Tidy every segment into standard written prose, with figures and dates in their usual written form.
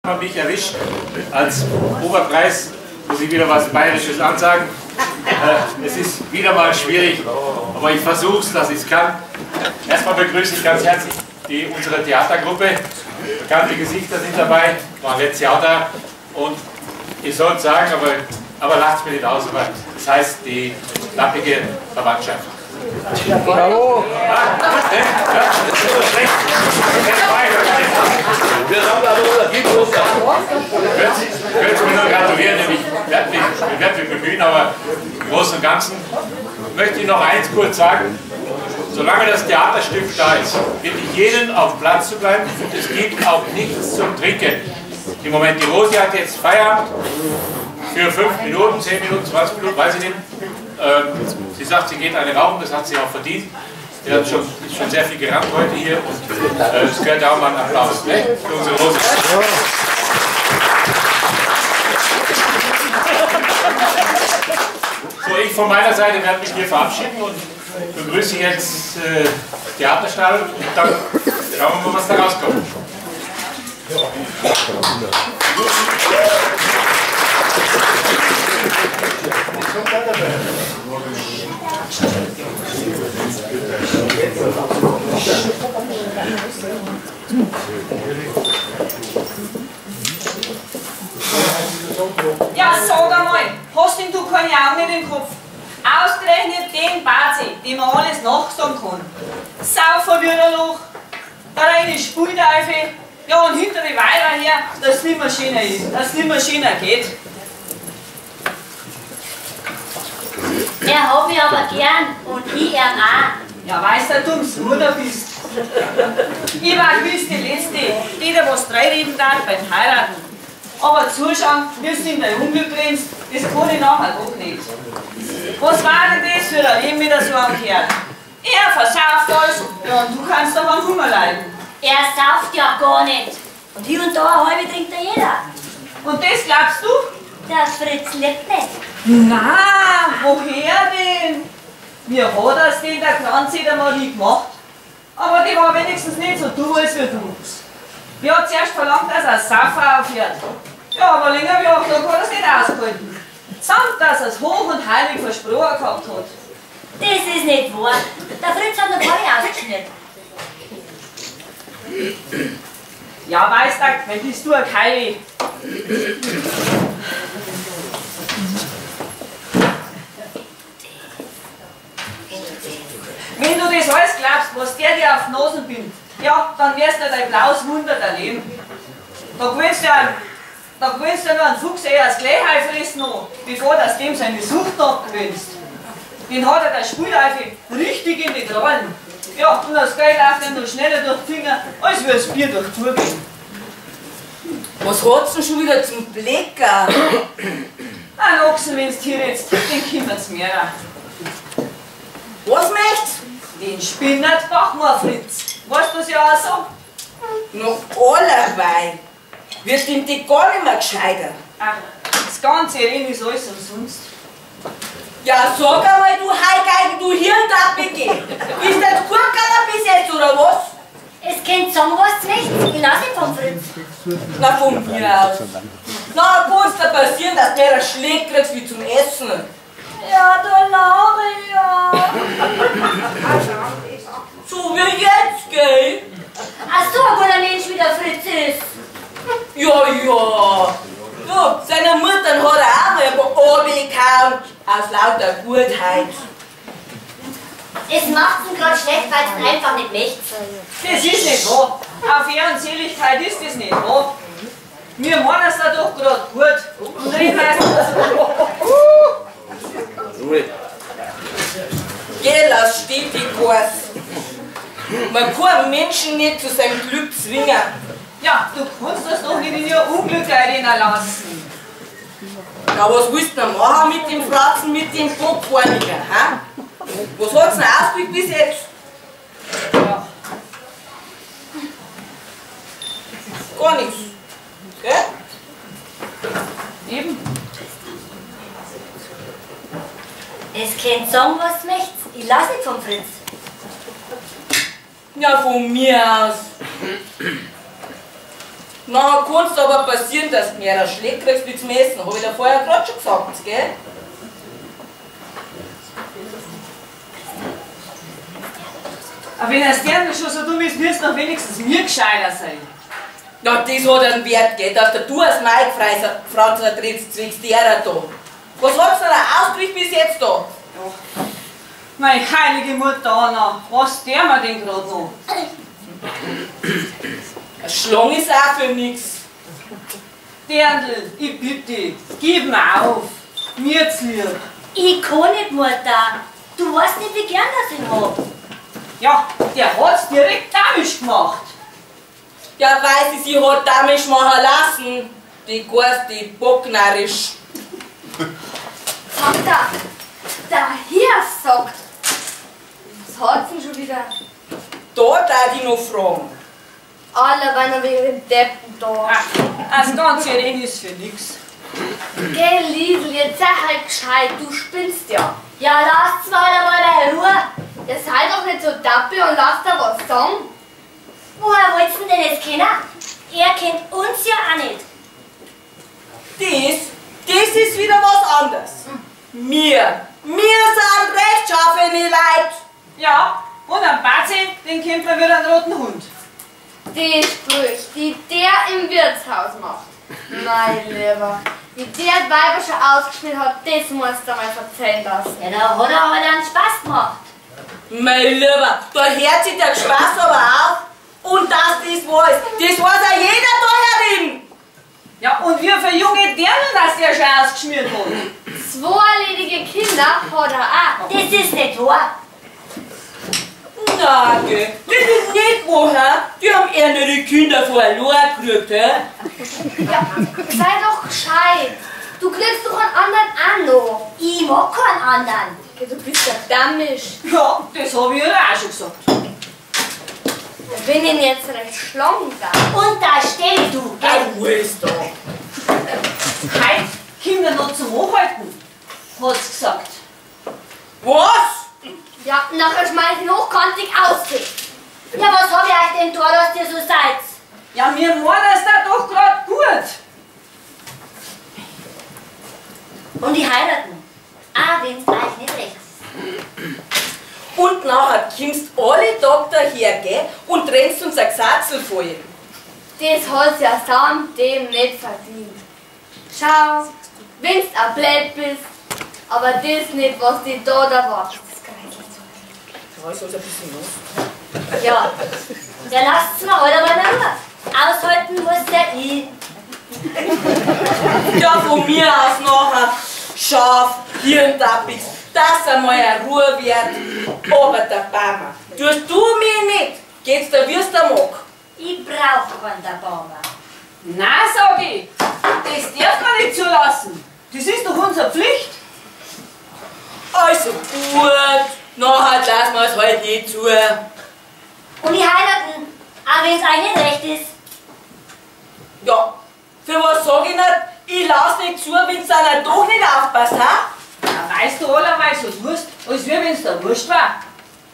Man mich erwischt als Oberpreis, muss ich wieder was Bayerisches ansagen. Es ist wieder mal schwierig, aber ich versuche es, dass ich es kann. Erstmal begrüße ich ganz herzlich unsere Theatergruppe. Bekannte Gesichter sind dabei, waren letztes Jahr da und ich soll es sagen, aber lacht es mir nicht aus, aber das heißt die lappige Verwandtschaft. Bravo! Wir haben aber unser Kind runter. Ich würde mir nur gratulieren, ich werde mich bemühen, aber im Großen und Ganzen möchte ich noch eins kurz sagen. Solange das Theaterstück da ist, bitte ich jeden auf Platz zu bleiben. Es gibt auch nichts zum Trinken. Im Moment, die Rosi hat jetzt Feierabend für 5 Minuten, 10 Minuten, 20 Minuten, weiß ich nicht. Sie sagt, sie geht eine rauchen, das hat sie auch verdient. Sie hat schon sehr viel gerannt heute hier und es gehört auch mal ein Applaus, ne? Für unsere Rosi. So, ich von meiner Seite werde mich hier verabschieden und begrüße jetzt Theaterstall und dann schauen wir mal, was da rauskommt. Ja, sag einmal, hast denn du keine Augen in den Kopf? Ausgerechnet den Bazi, dem man alles nachsagen kann. Sauverwirrerloch, da reine Spuldeife, ja und hinter die Weiber her, dass es nicht mehr schöner ist, dass es nicht mehr schöner geht. Er hat mich aber gern und ich ihn auch. Ja, weißt du, du ums Mutter bist. Ich war gewiss die Letzte, die da was reinreden darf beim Heiraten. Aber zuschauen, wie du in dein Unglück rennst, das kann ich nachher doch nicht. Was war denn das für ein Leben mit so einem Kerl? Er versauft alles, ja, und du kannst doch am Hunger leiden. Er sauft ja gar nicht. Und hier und da eine halbe trinkt ja jeder. Und das glaubst du? Der Fritz lebt nicht. Na, woher denn? Wie hat das denn der Kranzi der Marie gemacht? Aber die war wenigstens nicht so dumm als wie du. Die hat zuerst verlangt, dass er Safa aufhört. Ja, aber länger wie 8 Tage hat er es nicht ausgehalten. Samt, dass er es hoch und heilig versprochen gehabt hat. Das ist nicht wahr. Der Fritz hat noch gar nicht ausgeschnitten. Ja, weißt du, wenn bist du ein Keili. Wenn du das alles glaubst, was der dir auf die Nase bindet, ja, dann wirst du dein blaues Wunder erleben. Da gewinnst du nur einen Fuchs eher als Gleichheit fressen noch, bevor du dem seine Sucht abgewinnst. Den hat er der Spuldeife richtig in die Trallen. Ja, und das Geld läuft ihm noch schneller durch die Finger, als würde das Bier durch die Tour gehen. Was hat's denn schon wieder zum Blecker? Ein Ochsen, wenn's hier jetzt, den kümmert's mehr. Was möcht's? Den Spinnert machen wir, Fritz. Weißt du das ja auch so? Noch allerweil. Wird ihm die gar nicht mehr gescheiter. Ach, das ganze Rennen ist alles umsonst. Ja, sag einmal, du Heigeige, du Hirntappige. Bist du jetzt gut gegangen bis jetzt, oder was? Es kennt sagen, was nicht. Ich lass ihn vom Fritz. Na, von mir aus. Na, kann's da passieren, dass der schlägt kriegt wie zum Essen. Ja, der Lauri, ja. So wie jetzt, gell? Ach so, ein guter Mensch wie der Fritz ist. Ja, ja. Du, seiner Mutter hat er auch mal ein paar abgekaut, aus lauter Gutheit. Es macht's ihm gerade schlecht, weil es einfach nicht möchte. Das ist nicht wahr. Auf Ehrenseligkeit ist das nicht wahr. Wir meinen es da doch gerade gut. Und reden heißt Geh, lass stehen die Kurs. Man kann einen Menschen nicht zu seinem Glück zwingen. ja, du kannst das doch nicht in ihr Unglück erinnern lassen. Ja, was willst du denn machen mit dem Fratzen, mit dem Bockwarniger, hä? Was hat's denn ausgekriegt bis jetzt? Ja. Gar nichts. Gell? Eben. Es kennt sagen, was möchte. Ich lass nicht vom Fritz. Ja, von mir aus. Nachher kann es aber passieren, dass du mehr Schläge kriegst wie zum Essen. Habe ich dir vorher gerade schon gesagt, gell? Aber wenn das der schon so dumm ist, müsste doch wenigstens mir gescheiter sein. Ja, das hat einen Wert, gell? Dass du als Mike Franzl trittst, zwingst derer da. Was hat's denn Ausblick bis jetzt da? Ja. Meine heilige Mutter Anna, was der mir denn gerade noch? Eine Schlange ist auch für nichts. Dirndl, ich bitte, gib mir auf. Mir zu lieb. Ich kann nicht, Mutter. Du weißt nicht, wie gern das ich hab. Ja, der hat's direkt damisch gemacht. Ja, weil sie hat damit machen lassen. Die Geist, die bocknerisch. Vater, der hier sagt, was hat's denn schon wieder? Da darf ich noch fragen. Alle waren wegen dem Deppen da. Das ganze Reden ist für nix. Geh, Liesl, jetzt sei halt gescheit, du spinnst ja. Ja, lasst mal einmal in Ruhe. Ihr seid doch nicht so dappi und lasst da was sagen. Woher wollt's denn jetzt kennen? Er kennt uns ja auch nicht. Das ist wieder was anderes. Wir sind rechtschaffene Leute. Ja, und ein Batzi, den kennt man wieder einen roten Hund. Die Sprüche, die der im Wirtshaus macht. Mein Lieber, wie der Weiber schon ausgespielt hat, das musst du mal verzeihen lassen. Ja, da hat er halt einen Spaß gemacht. Mein Lieber, da hört sich der Spaß aber auf. Und dass das weiß auch jeder da herin. Ja, und wie viele junge Dirnen, dass der schon ausgeschmiert hat. 2 ledige Kinder hat er auch. Das ist nicht wahr. Na, gell, das ist nicht woher. Die haben eher nur die Kinder verloren gekriegt, hä? Ja, sei doch gescheit. Du kriegst doch einen anderen auch noch. Ich mag keinen anderen. Du bist ja dammisch. Ja, das habe ich ihr auch schon gesagt. Ich bin ihn jetzt recht schlank da. Und da stehst du, gell? Wo ist da? Heute Kinder noch zum Hochhalten, hat's gesagt. Was? Ja, nachher schmeiß ich hochkantig ausziehen. Ja, was hab ich euch denn da, dass ihr so seid? Ja, mir meinen es da doch grad gut. Und die heiraten. Ah, wenn's euch nicht recht ist. Und nachher kommst alle Tage daher, gell? Und rennst uns ein Gesatzel voll. Das hat's ja samt dem nicht verdient. Schau, wenn's ein Blöd bist, aber das nicht, was die da erwartet. Ja, ist also ein bisschen los. Ja, ja lasst's mal heute mal in Ruhe. Aushalten muss ja ich. Ja, von mir aus nachher scharf, Hirntappig, dass einmal eine Ruhe wird. Aber der Bama, tust du mich nicht, geht's dir wie es dir mag. Ich brauch keinen der Baumer. Nein, sag ich, das darf man nicht zulassen. Das ist doch unsere Pflicht. Also gut, nachher lassen wir es halt nicht zu. Und die heiraten, auch wenn's euch nicht recht ist. Ja, für was sag ich nicht? Ich lass nicht zu, wenn's einer doch nicht aufpasst, ha? Ja, weißt du allerweise, was wurscht, als wäre, wenn's da wurscht war.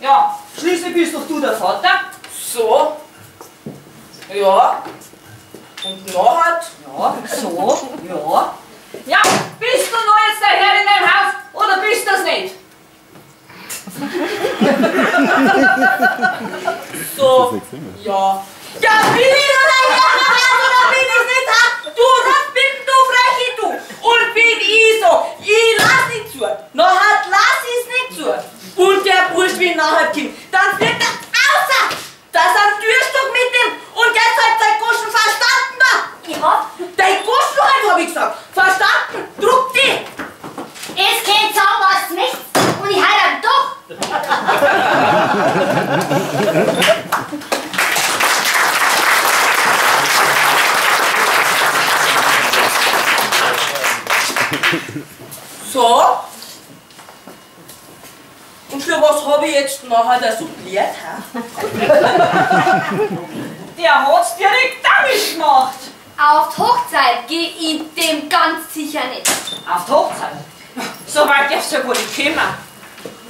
Ja, schließlich bist doch du der Vater. So. Ja. Und nachher? Ja, so, ja. Ja, bist du noch jetzt der Herr in deinem Haus oder bist du das nicht? So. Ja. Ja, bin ich noch der Herr im Haus oder bin ich's nicht, ha? Du Rotbinden, du Freche, du. Und bin ich so, ich lass nicht zu. Nachher lass ich's nicht zu. Und der Bursch will nachher kommen. Dann fliegt er außer. Da ist ein Türstock mit dem. Und jetzt hat dein Goschen verstanden da. Ich hab, Dein Goschen halt, hab ich gesagt. Verstanden? Druck die. es kennt sagen, was nichts. Und ich heirate doch. So. Und für was habe ich jetzt nachher da so blöd, ha? Der hat's direkt damit gemacht. Auf die Hochzeit geh ich dem ganz sicher nicht. Auf die Hochzeit. So weit darf's ja wohl nicht kommen.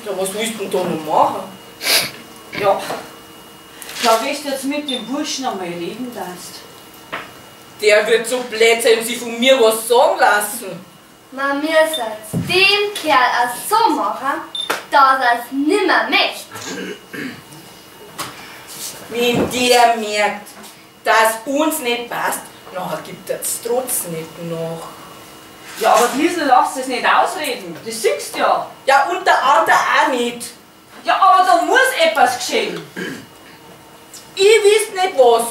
Ja, was willst du denn da noch machen? Ja. Ja, wenn du jetzt mit dem Burschen einmal leben darfst. Der wird so blöd sein und sich von mir was sagen lassen. Man muss dem Kerl auch so machen, dass er es nimmer möchte. Wenn der merkt, dass uns nicht passt, nachher gibt er es trotzdem nicht nach. Ja, aber Liesl, lass es nicht ausreden. Das siehst du ja. Ja, und der andere auch nicht. Ja, aber da muss etwas geschehen. Ich weiß nicht was.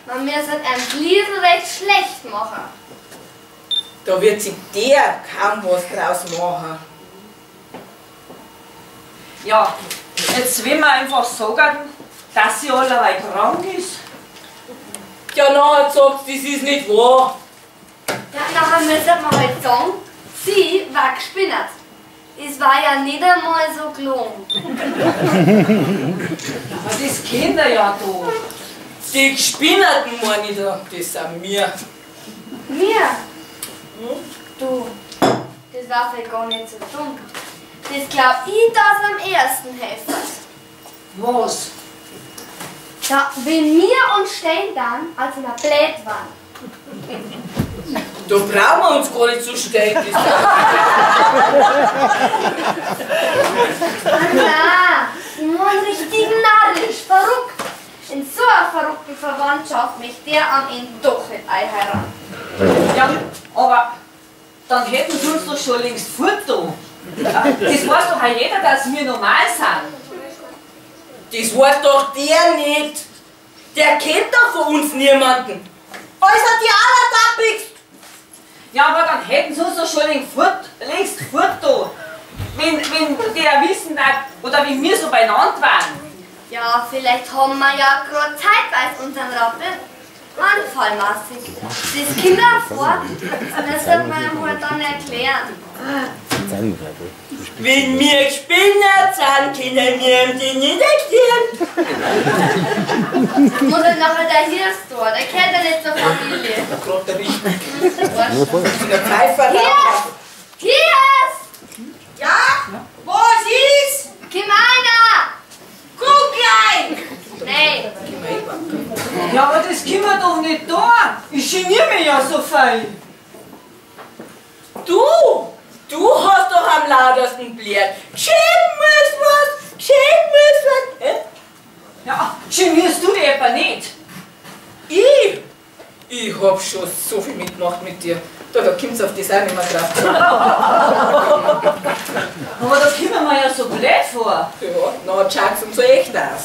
Man muss ein Liesl recht schlecht machen. Da wird sich der kaum was draus machen. Ja, jetzt will man einfach sagen, dass sie allerweil krank ist. Ja, nachher sagt sie, das ist nicht wahr. Ja, nachher müssen wir halt sagen, sie war gespinnert. Es war ja nicht einmal so gelungen. Aber das kennt er ja da. Die Gespinnerten, meine ich da, das sind wir. Mir? Du, das war vielleicht gar nicht so dumm. Das glaub ich, dass am ersten helfen. Was? Ja, wenn wir uns stellen dann, als in der Blät waren. Da brauchen wir uns gar nicht so stellen. Na, die waren richtig narrisch, verrückt. In so einer verrückten Verwandtschaft möchte der am Ende doch nicht einheiraten. Ja, aber dann hätten sie uns doch schon längst fortgetan. Das weiß doch auch jeder, dass wir normal sind. Das weiß doch der nicht. Der kennt doch von uns niemanden. Äußert die allertappigst. Ja, aber dann hätten sie uns doch schon längst fortgetan. Wenn der wissen, oder wenn wir so beieinander waren. Ja, vielleicht haben wir ja gerade zeitweise unseren Rappel anfallmassig. Das kommt auch vor, das wird man ihm halt dann erklären. Wenn wir gespinnert sind, können wir ihm den nicht erklären. Muss halt nachher der Hirsch da, der kennt ja nicht zur Familie. Gerade der Wichtig. Der Pfeifer. Hirsch! Ja? Was ist? Komm einer! Guck gleich! Nein! Ja, aber das können wir doch nicht da. Ich geniere mich ja so fein. Du hast doch am lautesten blärt. Geschehen muss was! Hä? Ja, genierst du dich etwa nicht? Ich hab schon so viel mitgemacht mit dir. Da kommt's auf das auch nicht mehr drauf. Aber da kommen wir ja so blöd vor. Ja, na schaut's umso echt aus.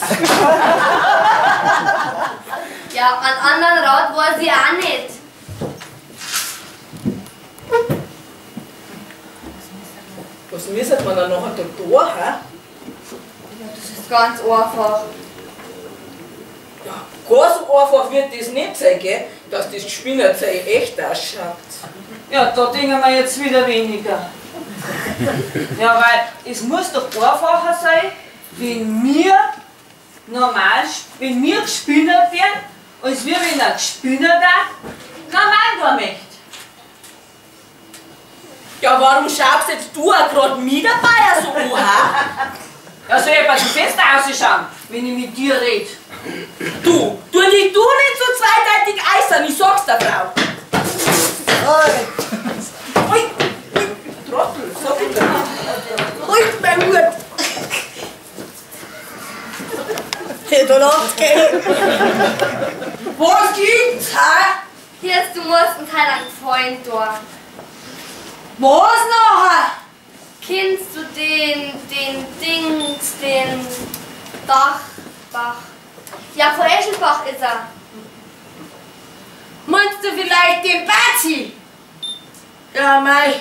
Ja, einen anderen Rat weiß ich auch nicht. Was müssen wir dann nachher da tun, hä? Das ist ganz einfach. Ja, ganz einfach wird das nicht sein, gell? Dass das Spinnerzeug echt ausschaut. Ja, da denken wir jetzt wieder weniger. Ja, weil es muss doch einfacher sein, wenn wir gespinnert werden, als wir, wenn ein Gespinnerter normal da möchte. Ja, warum schaust jetzt du auch gerade mich dabei so an, hä? Ja, soll ich zum Fenster rausschauen, wenn ich mit dir rede. Du nicht so zweideutig eisern, ich sag's der Frau. Ui, Trottel, sag ich dir. Ui, mein Hut. Da lacht's, gell? Was gibt's, hä? Hier, du musst einen Teil an Freund da. Was nachher? Kennst du den Bach? Ja, von Eschelbach ist er. Meinst du vielleicht den Bazi? Ja, mei.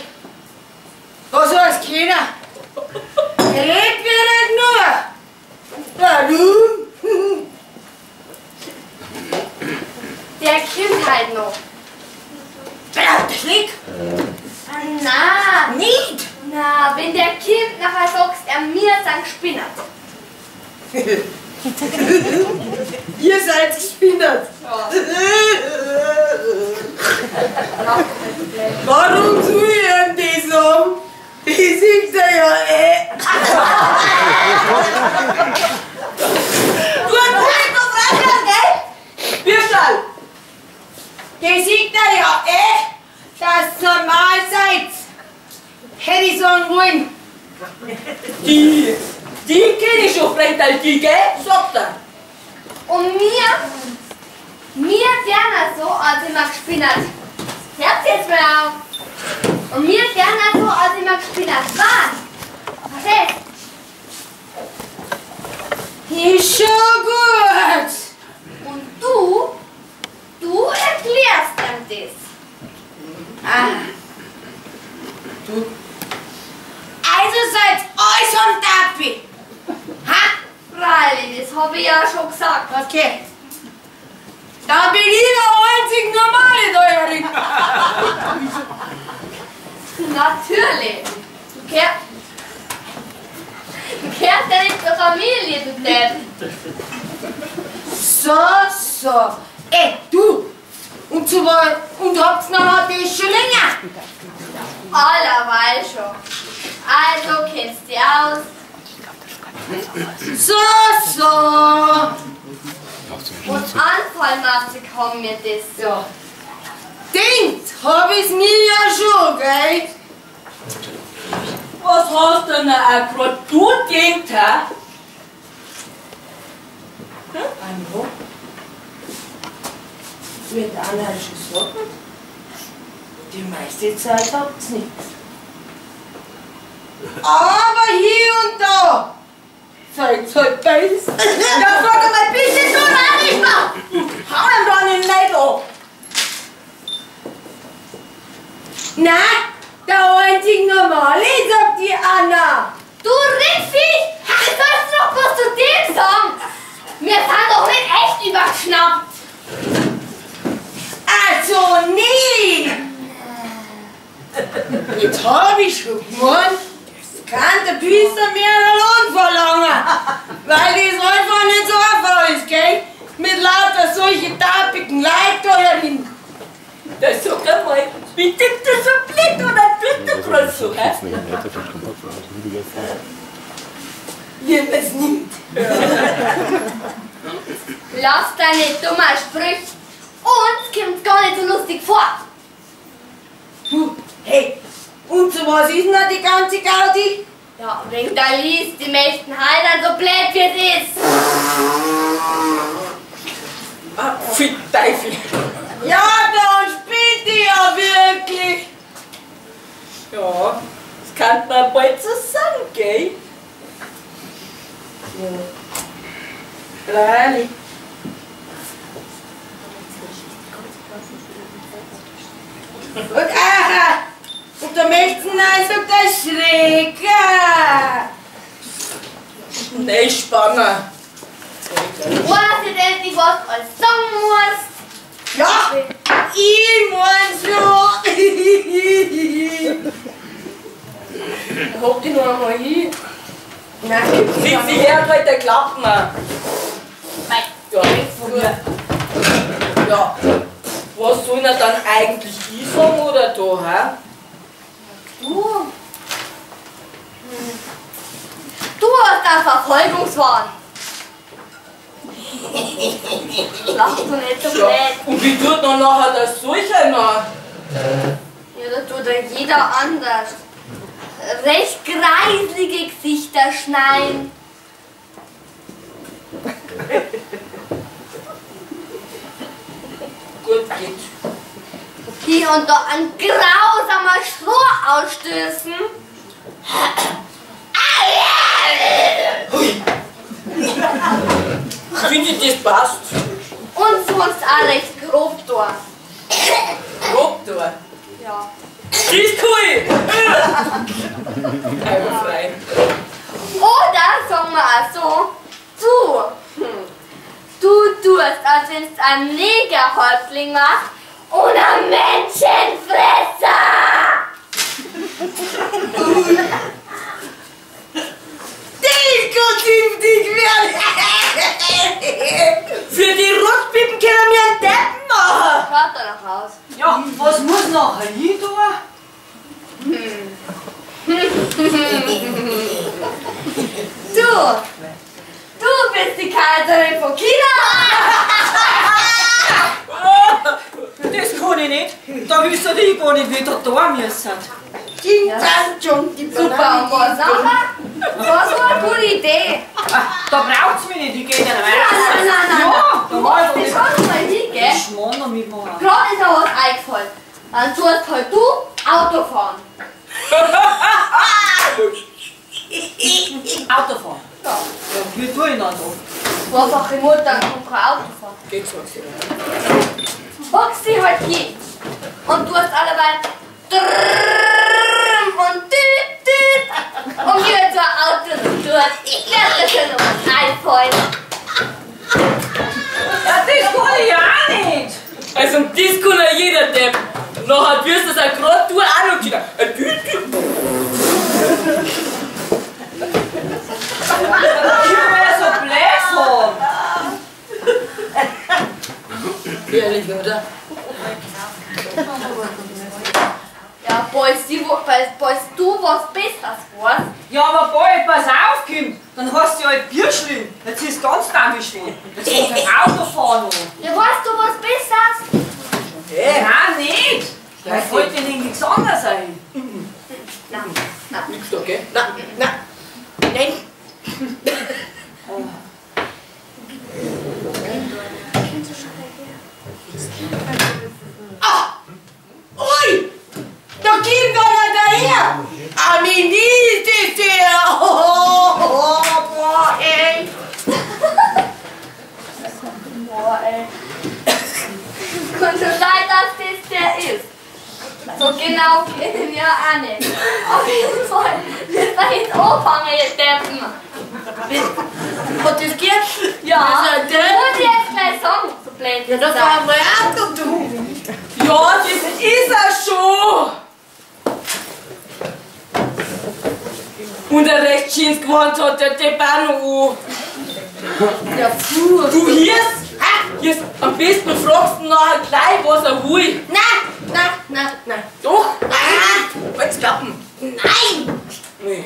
Was soll's keiner? Red mir nicht nur. Ja, du. Der kommt halt noch. Braucht das nicht? Na, Nicht? na, wenn der kommt, nachher sagst er mir sein Spinner. Ihr seid gespinnert. Warum tue ich ihm das so? Ich sing's ja Du hast doch Freiheit, gell? Bürscherl! Geh sieg hätte ich sagen wollen. Die kenne ich schon, vielleicht als die, gell? Sagt er. Und mir gerne so, als ich mal gespielt habe. Hört jetzt mal auf. Und mir gerne so, als ich mal gespielt habe. Was? Verstehst? Ist schon gut. Und du erklärst ihm das. Du. Also seid euch und Tappi. Ha? Freilich, das habe ich ja schon gesagt. Okay. Da bin ich der einzig Normale da drin. Natürlich. Du gehörst ja nicht zur Familie, du Depp. So. Du. Und habt's noch das schon länger? Allerweil schon. Also kennst du dich aus. So. Und anfallmäßig haben wir das. Ja. Denkt, hab ich's mir ja schon, gell? Was hast du denn auch grad du gedacht, hä? Hallo? Wird Anna schon sagen? Die meiste Zeit habt's nichts. Aber hier und da seid's halt beides. Ja, sag mal, bitte so auch nicht mehr! Hau ihm da nicht leid an! Na, der einzig Normale, sagt die Anna. Du Riffi! Sollst du noch was zu dem sagen? Wir sind doch nicht echt übergeschnappt. Also nie! Jetzt hab ich schon gemeint, das kann der Priester mehr Lohn verlangen. Weil das einfach nicht so einfach ist, gell? Mit lauter solche tappigen Leuten da herin. Das sag einmal, bitte du so blind oder tut du grad so, hä? Wie man's nimmt. Lass deine dummen Sprüche. Uns kommt's gar nicht so lustig vor. Du, hey, und so was ist denn die ganze Gaudi? Ja, wegen der Lies, die möchten heiraten, so blöd wie es ist. Ah, fick Teufel! Ja, dann spielt die ja wirklich. Ja, das kann man bald so sagen, gell? Ja. Freilich. Und da möchten also der Schräger. Nein, Spanner! Weißt du endlich, was du alles sagen musst? Ja, ich mein so. Hock dich noch einmal hin! Nein, Sieh sie her, halt der Klappen! Ja, Von mir. ja. Was soll er dann eigentlich ich sagen oder da, hä? Du? Du hast einen Verfolgungswahn. Lachst du nicht so Ja. blöd? Und wie tut man nachher das solche noch? Ja, das tut ja jeder anders. Recht greislige Gesichter schneiden. Gut geht. Hier und da ein grausamer Schlur ausstößen. Finde ich, das passt. Und sonst auch recht grob dort. Grob da. Ja. Ist cool! Einwandfrei. Oder sagen wir auch so, du tust, als wenn du ein Negerhäuptling warst und ein Menschenfresser! Disco-Tief werden. Für die Rotpippen können wir einen Deppen machen. Schaut da noch aus. Ja, was muss nachher hin tun? Du bist die Kaiserin von China! Das kann ich nicht. Da wisst ihr gar nicht, wie ihr da müssen. Super, und was nachher? Was war eine gute Idee? Da braucht's mich nicht, ich gehe nicht weiter. Nein. Ja, da Du war musst ich dich doch schon mal nicht. hingehen. Schmarrn noch mitmachen. Gerade ist mir was eingefallen. Dann tust halt du Auto fahren. Autofahren. Ja, wie tue ich dann so? Zweifache Mutter kann kein Auto fahren. Geht so. Hockst dich halt hin und tust alleweil und tüt und mir so ein Auto zu tun. Ich werde dir schon noch was einfallen. Ja, das kann ich ja auch nicht. Also das kann ja jeder Depp. Nachher wirst du es auch gerade du auch noch wieder. Ich will ja so blöd haben. Ehrlich, oder? Ja, falls du was Besseres weißt. Ja, aber bald, pass auf, Kind. Dann hast du ja ein Bierschlin. Jetzt ist ganz damisch stehen. Jetzt muss ich Auto fahren. Ja, weißt du was Besseres? Nein, nicht. Ja, ich wollte dir nichts anderes ein. Nix da, gell? Nein. Ui! Da kommt einer daher! Aminie, das der! Boah, ey! Boah, ey. Kann schon sein, dass das der ist. So genau kennen wir auch nicht. Auf jeden Fall wird er jetzt anfangen, ihr Deppen. Und das geht? Ja, Das ist ein du Depp. musst jetzt gleich sagen, so blöd. Ja, das war mein Auto, du! Ja, das ist er schon. Und der recht schönes Gewand hat der Depp auch noch. Ja, puh! Du hierst? Hierst, am besten fragst du nachher gleich, was er will. Nein! Doch? Wollt's klappen? Nein! Nee,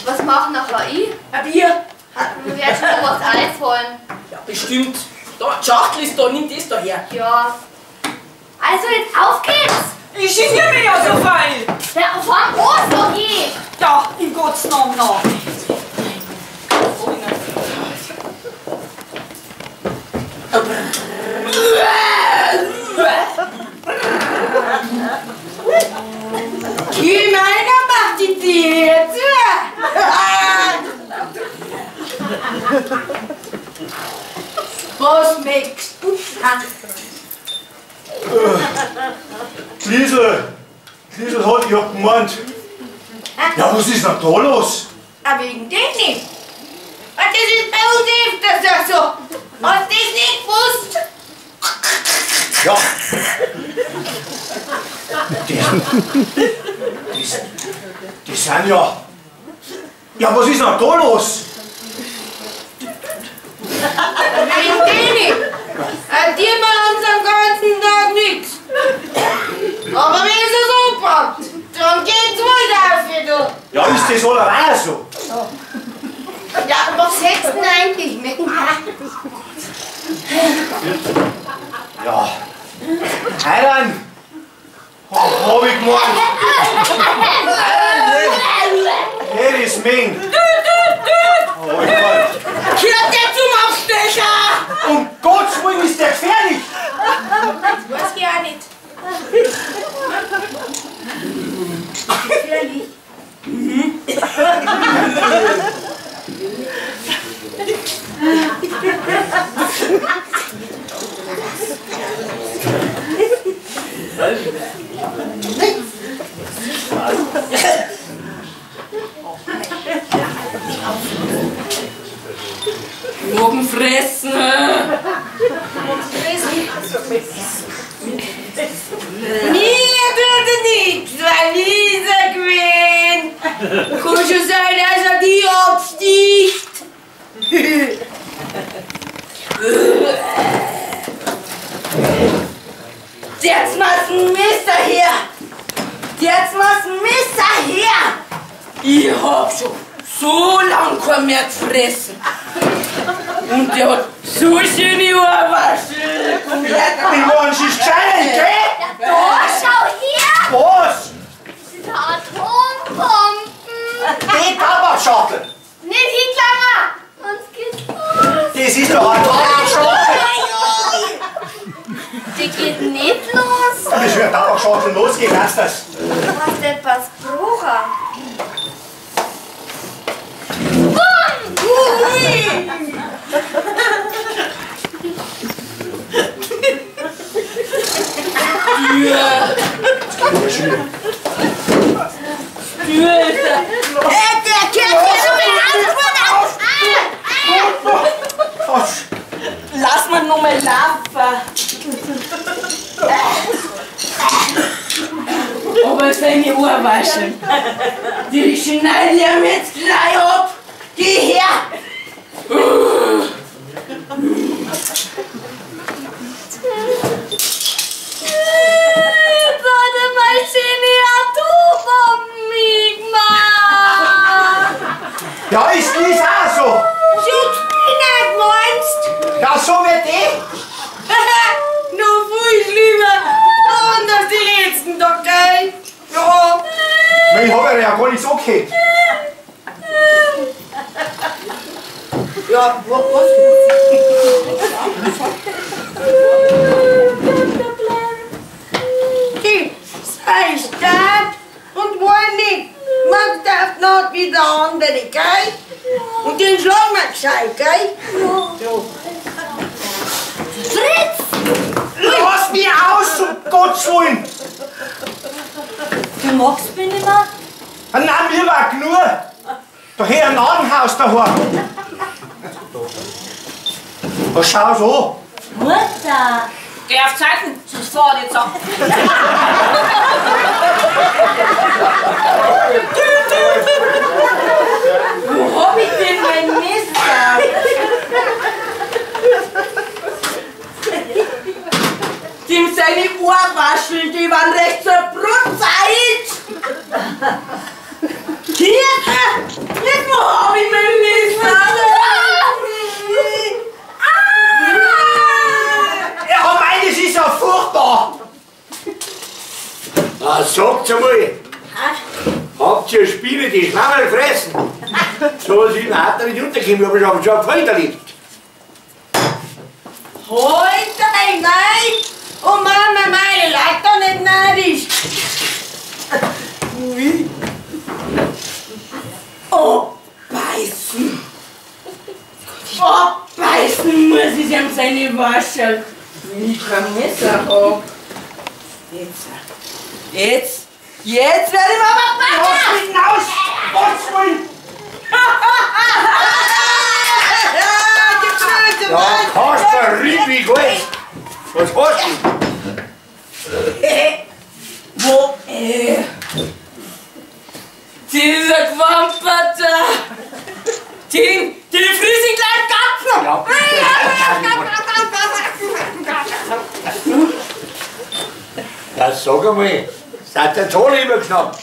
Was macht nachher ich? ein Bier. Mir wird schon noch was einfallen. Ja, bestimmt. Da, die Schachtel ist da, nimm das da her. Ja. Also jetzt auf geht's! Ich geniere mich ja so fein. Ja, fang an, doch ich! Ja, in Gottes Namen noch. Geh meiner macht die Tür zu! Was möchtest du? Liesel hat ja gemeint. Ja, was ist denn da los? Ah, wegen dem nicht. Und das ist bei uns öfters so. Hast du das nicht gewusst? Ja. Die sind ja. Ja, was ist denn da los? Wegen dem nicht. Die machen uns am ganzen Tag nichts. Aber wenn es so packt, dann geht's weiter für du. Ja, ist das allerweil so? Ja, was hättest du denn eigentlich mit? Ja. Heiran! Hab ich gemeint. Hey, das Ming. Oh, Gott. Gehört der zum Aufstecher? Um Gottes Willen ist der gefährlich! Das weiß ich auch nicht. Gefährlich? Morgen fressen. Mir würde nichts, weil Lisa gewinnt. Kann schon sein, dass er die absticht. Jetzt muss ein Messer her. Jetzt muss ein Messer her. Ich hab schon so lang kein mehr gefressen. Und der hat so schöne Ohrwaschel. Die Mensch ist gescheit, gell? Da, schau her! Was? Das ist ein Tabakschachtel. Nicht hinlangen! Sonst geht's los. Das ist doch eine Tabakschachtel. Die geht nicht los. Wie soll eine Tabakschachtel losgehen, weißt du das? Du hast etwas gebrochen. Der Kerl lass mal noch mal laufen. Aber seine Uhr waschen. Die schneiden ihm jetzt gleich ab. Geh her. Warte mal, Genie, Atombomben gemacht. Ja, ist dies auch so. Nicht meinst? Ja, so wird die. Nur viel schlimmer. Anders die letzten Tag, gell? Ja. Ich habe ja gar nicht so gehört. Ja, was? Die sei stark und wollen nicht. Man darf noch wie der andere, gell? Und den schlagen wir gescheit, gell? Fritz! Lass mich aus, um Gottes Willen. Du magst mich nicht mehr? Nein, mir war genug. Da hier ein Ladenhaus daheim. Was schaust du an? Mutter! Geh auf Zeiten, sonst fahr ich jetzt ab. Wo hab ich denn mein Messer? Dem seine Ohrwaschel, die waren recht zur Brutzeit. Hier, wo hab ich mein Messer? Ja, mein, das ist ja furchtbar. Na, sagt's einmal. Habt ihr Spiele, die Schlammerl fressen? So was in der Art nicht unterkommen, aber ich hab schon auf Heute erlebt. Heute, nein! Und Mama, meine Leute doch nicht neidisch! Oh, beißen! Oh, beißen muss ich ihm seine Waschel. Wenn ich kein Messer hab. Jetzt werde ich aber backen! Lass mich hinaus, Gottes Willen. Ja, Kasper, riebig alles. Was hast du? Wo? Dieser Quamperter! Den friss ich gleich Kapfen! Ja, bitte. Das sag einmal. Seid ihr so lieber geschnappt?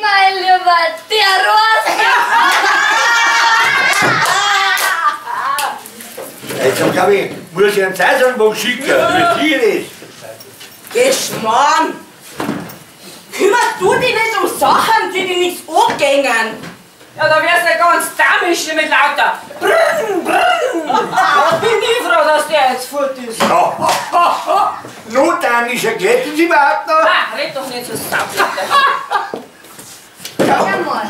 Mein Lieber, der Rost! Jetzt sag ich, muss ich einen Zeitungbruch schicken, wie viel ist. Geschmarrn! Kümmerst du dich nicht um Sachen, die dir nichts angehen? Ja, da wärst du ganz damisch mit lauter Brrrn, Brrrn. Ich bin nie froh, dass der jetzt fort ist. Ja, notdamischer geht es überhaupt noch? Ah, red doch nicht so sauber. Sag mal,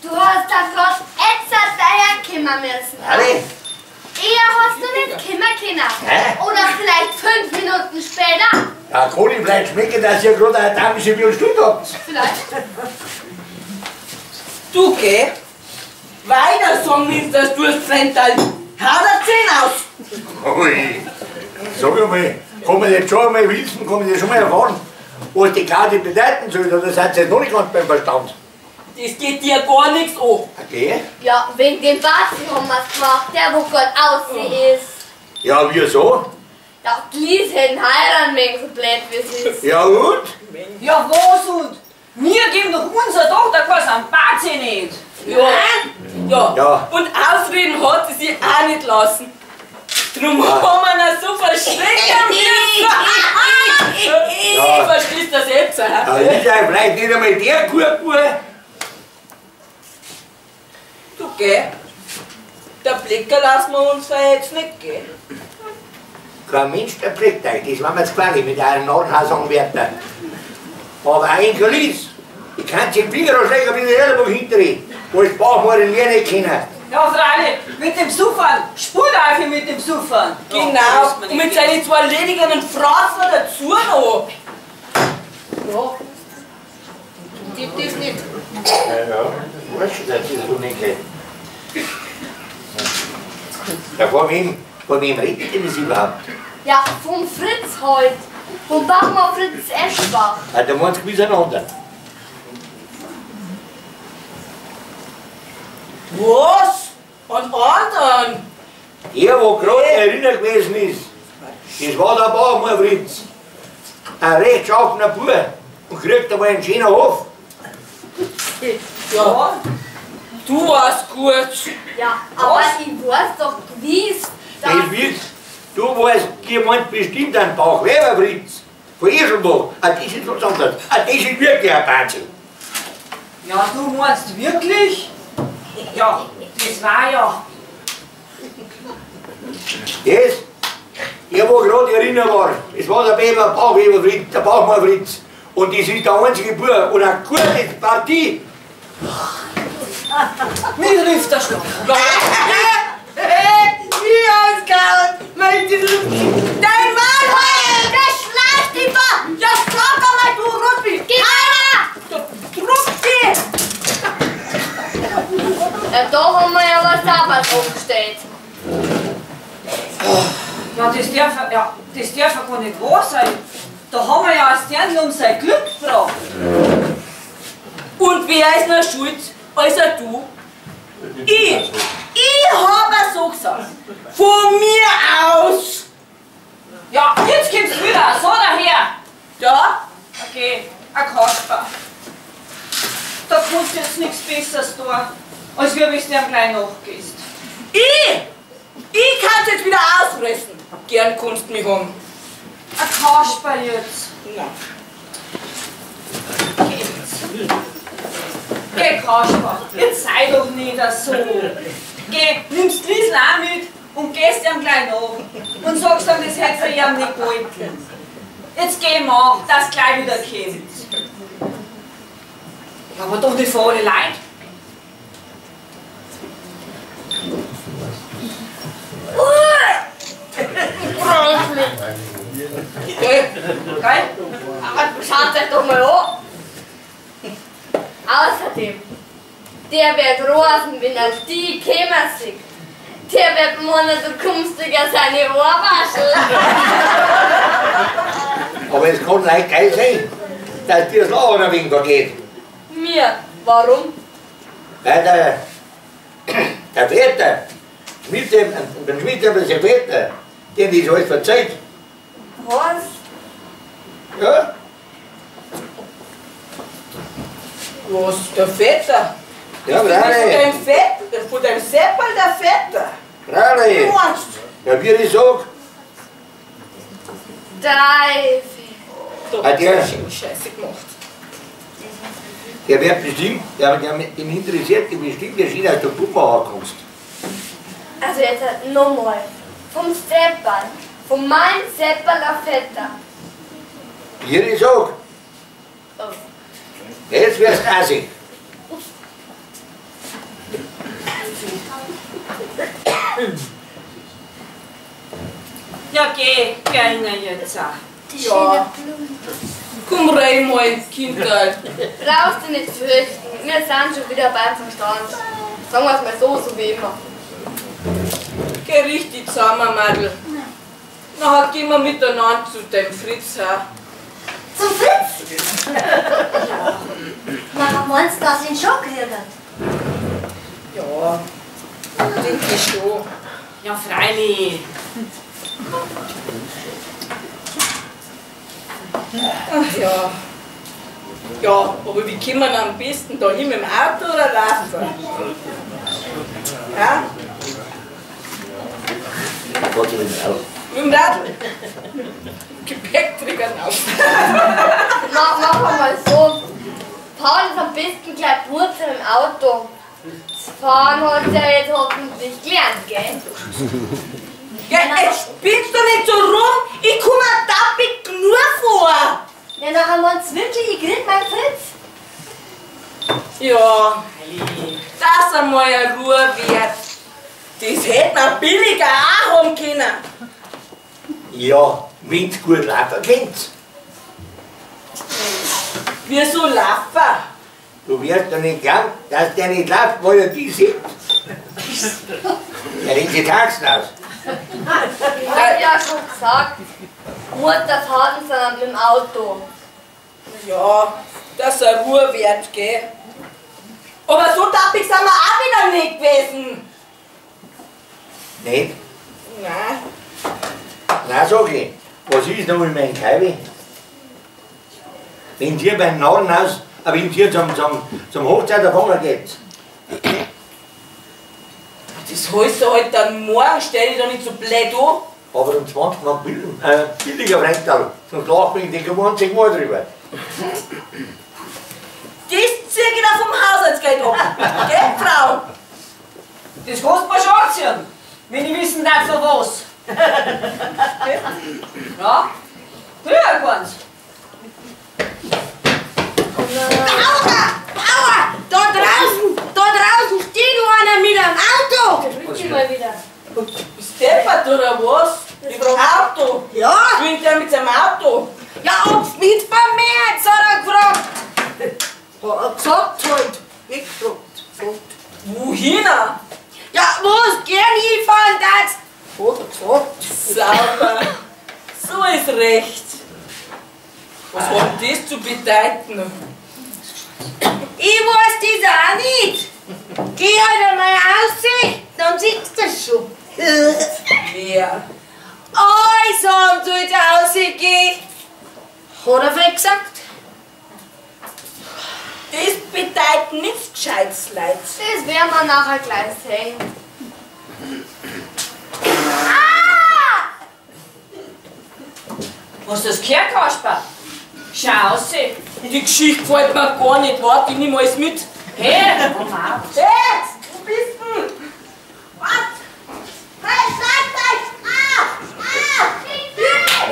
du hast da grad extra daherkommen müssen. Alle? Eher hast du nicht kommen können. Hä? Oder vielleicht 5 Minuten später. Ja, kann ich vielleicht schmecken, dass ihr gerade eine damische Viertelstunde habt. Vielleicht. Du, geh? Weiter sagen willst, dass du es Frental. Hau der 10 aus! Ui. Sag einmal, kann man jetzt schon einmal wissen, kann man das schon mal erfahren, was die Karte bedeuten soll, oder seid ihr jetzt noch nicht ganz beim Verstand? Das geht dir gar nichts an. Okay? Ja, wegen dem Batzen haben wir es gemacht, der wo Gott aussehen ist. Ja, wieso? Ja, die Lies hätten heiraten wegen so blöd wie es ist. Ja und? Ja, was und? Wir geben doch unserer Tochter keinen Sambazi nicht. Ja. Und ausreden hat sie sich auch nicht lassen. Drum haben wir ihn so verschrecken müssen. Ja. Verstehst du das jetzt? Ja, ist ja vielleicht nicht einmal der Gurtbub. Gell? Der Blicker lassen wir uns jetzt nicht gehen. Kein Mensch, der blickt euch. Das machen wir jetzt gleich mit einem Nordhausanwärter. Aber ein Kuliss. Ich kann den Finger ausschlägen, aber ich selber hinterher. Wo ich Bauchmord in mir nicht kennen. Ja, freilich, mit dem Suffern. Spurreife mit dem Suffern. Genau. Und mit seinen 2 ledigeren Fratzen dazu noch. Ja. Gibt das nicht. Ja. Weißt du, das ist so nicht gleich. Ja, von wem redet denn das überhaupt? Ja, vom Fritz halt. Vom Bachmann Fritz Eschbach. Ah, der meint gewiss einen anderen. Was? An anderen? Der, wo gerade erinnert gewesen ist, das war der Bachmann Fritz. Ein rechtschaffener Bub. Und kriegt aber einen schönen Hof. Ja. Du warst gut. Ja, aber ich weiß doch gewiss, dass... Das wird, du weißt, ihr meint bestimmt einen Bauchweber Fritz. Von Eschelbach. Ah, das ist was anderes. Ah, das ist wirklich ein Banzel. Ja, du meinst wirklich? Ja, das war ja. Das, der wo gerade erinnert war, das war der Bauchweber Fritz, der Bauchmann Fritz. Und das ist der einzige Bub und eine gute Partie. Mir rief der Schlag. Wie ausgehauen! Dein Mann, der schleicht immer! Ja, sag mal, du Ruppi! Geh weiter! Du Ruppi! Ja, da haben wir ja was damals umgestellt. Ja, das darf ja gar nicht wahr sein. Da haben wir ja ein Sternl um sein Glück gebracht. Und wer ist noch schuld, als du? Ich hab so gesagt. Von mir aus. Ja, jetzt kommst du wieder. So daher. Ja? Okay, ein Kasper. Da kannst du jetzt nichts Besseres tun, als wenn du dir gleich nachgehst. Ich kann's jetzt wieder ausfressen. Gern kannst du mich haben. Ein Kasper jetzt. Na. Geh jetzt. Geh, Kasper, jetzt sei doch nicht so. Geh, nimmst Liesl auch mit und gehst ihm gleich nach. Und sagst ihm, das hätte für ihn nicht gehalten. Jetzt geh mal, dass gleich wieder kommt. Aber doch nicht für alle Leute. Geil? Schaut euch doch mal an. Außerdem, der wird rosen, wenn er die käme sieht. Der wird meinen, du kommst dir seine Ohrwaschel. Aber es kann leicht geil sein, dass dir das Lachen ein wenig da geht. Mir? Warum? Weil der Väter, beim Schmied haben sie Väter, denen ist alles verzeiht. Was? Ja? Was? Der Vetter? Ja, Von Brale. deinem Vetter? Von deinem Seppel der Vetter? Brale. Du meinst? Ja, wie ich sag, Drei. Du Ah, hast der? ja schon Scheiße gemacht. der wird bestimmt, den interessiert den bestimmt, der Schiene aus der Puppe ankommst. Also jetzt nochmal. Vom Seppel. Von meinem Seppel der Vetter. Wie ich sag, Oh. jetzt wirst du assig. Ja, geh einer jetzt auch. Die Ja. schöne Blume. Komm rein, mein Kindlein. Brauchst du nicht fürchten. Wir sind schon wieder beim Verstand. Sagen wir es mal so wie immer. Geh richtig zusammen, Mädel. Nachher gehen wir miteinander zu dem Fritz her. Zum Fritz? Na, meinst du, dass ihn schon gehört hat? Ja, denke ich schon. Ja, freilich. Ach ja. Ja, aber wie kommen wir am besten da hin, mit dem Auto oder laufen? Ja? Gott mit dem Auto. Mit dem Radl. Gepäckträger auf. Machen wir mal so. Paul ist am besten gleich Wurzeln im Auto. Das Fahren hat ja jetzt hoffentlich gelernt, gell? Ja, jetzt spielst du nicht so rum, ich komm mir tappig nur vor. Ja, nachher meint's wirklich, ich krieg mein Fritz. Ja, das einmal eine Ruhe wert. Das hätte man billiger auch haben können. Ja, wenn's gut laufen könnt. Wieso laufen? Du wirst doch nicht glauben, dass der nicht läuft, weil er die sieht. Ja, den sie tanzen aus. Ich hab ja schon gesagt, Mutter fahren sondern mit dem Auto. Ja, das ist eine Ruhe wert, gell? Aber so tappig sind wir auch wieder nicht gewesen. Nicht? Nein. Na, sag ich, was ist noch in meinem Kaiwe? Wenn ihr beim Narrenhaus, wenn ihr zum Hochzeit davon geht. Das heißt du halt dann morgen, stell dich doch nicht so blöd an. Aber um 20 Mark billiger Freital, sonst lacht mich die 20 Mal drüber. Das zieh ich da vom Haushaltsgeld ab. Gell, Frau? Das kannst du mir schon anziehen, wenn ich wissen darf, für was. Ja, früher ganz. Aua! Da draußen steht einer mit einem Auto! Drück mal wieder. Ist deppert oder was? Ich brauch Auto. Ja! Springt der mit seinem Auto? Ja, ob's mitvermehrt, hat er gefragt! Hat er gesagt halt, weggefragt. Wohin? Ja, wo's gern hinfahren darfst? Hat er gesagt. Sauber. So ist recht. Was hat denn das zu bedeuten? Ich weiß das auch nicht. Geh halt einmal raus, dann siehst du das schon. Wer? Alles haben soll jetzt rausgehen. Hat er vielleicht gesagt? Das bedeutet nichts Gescheites, Leute. Das werden wir nachher gleich sehen. Hast du das gehört, Kasper? Schau raus. Die Geschichte gefällt mir gar nicht. Warte, ich nehme alles mit. Hey, komm auf. Jetzt! Wo bist du? Was? Hey, schreibt euch!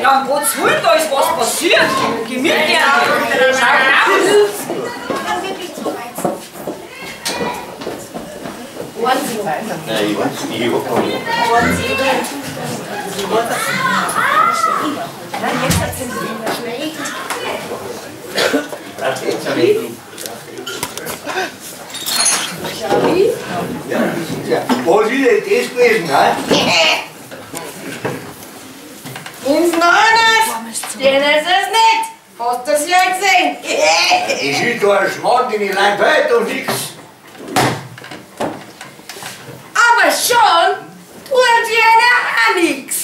Ja, um Gottes Willen, da ist was passiert. Geh mit dir. Schau raus. Nein, ich weiß nicht, ich hab nicht. Das geht's ja nicht. Ja, was ist denn das gewesen, ne? Ins Neues? Den ist es nicht. Hast du das ja gesehen? Ich ist da ein Schmarrn, den ich allein behält und nix. Aber schon tut dir auch nichts.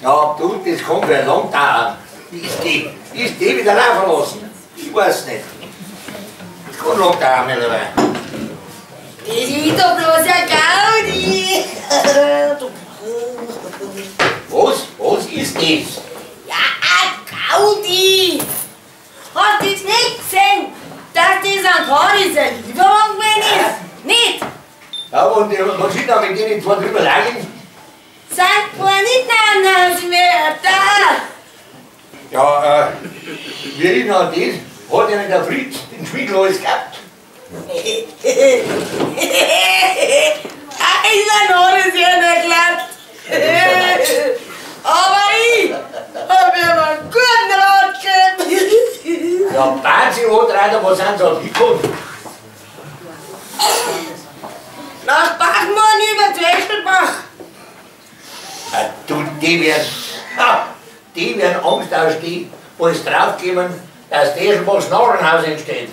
Ja, du, das kann für lang dauern. Ist die wieder laufen lassen? Ich weiß nicht. Das kann lang dauern mittlerweile. Das ist doch bloß ein Gaudi. Was ist das? Ja, ein Gaudi. Hast du jetzt nicht gesehen, dass das ein Gaudi sein Lieferwagen gewesen ist? Nicht? Ja, und man sieht auch mit denen zwei drüber lagen. Sag mal nicht anders mehr da. Ja, wie erinnern an das? Hat ja nicht der Fritz den Schwindel alles gehabt? Einer hat es ja nicht geklappt. Aber ich hab ihm einen guten Rat gegeben. Ja, Bazi Anreiter, was sind sie auf gekommen? Nach Bachmann über Zwechelbach. Du, die werden Angst ausstehen, als draufkommen, dass der schon was Narrenhaus entsteht.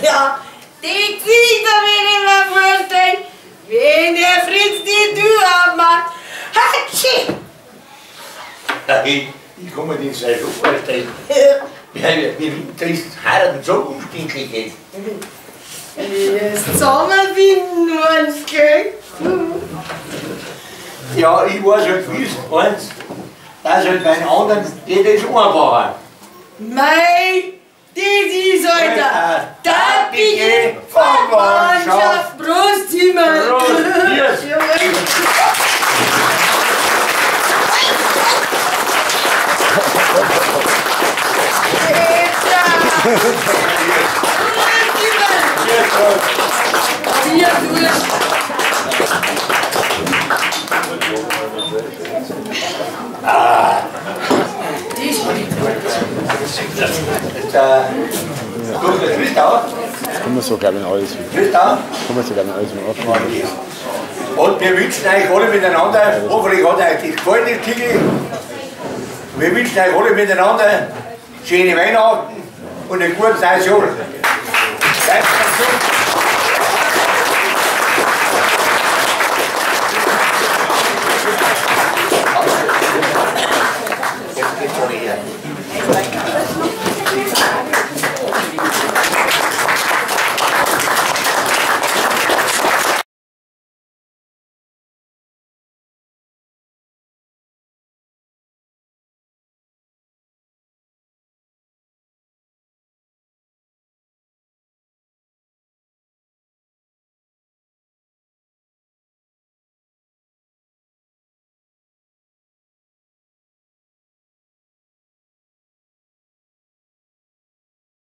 Ja, die Gesichter will ich mir vorstellen, wenn der Fritz die Tür aufmacht. Hatschi! Ich kann mir das ja schon vorstellen. Wie trist heiraten so umständlich geht. Jetzt zusammenbinden uns, gell? Ja, ich weiß halt gewiss, eins, dass halt bei den anderen die das einfacher. Mei, das ist halt der tappige Verwandtschaft. Können wir sogar in alles aufnehmen. Und wir wünschen euch alle miteinander, hoffentlich hat euch das gefallen, das Titel. Wir wünschen euch alle miteinander schöne Weihnachten und ein gutes neues Jahr. Bleibt gesund.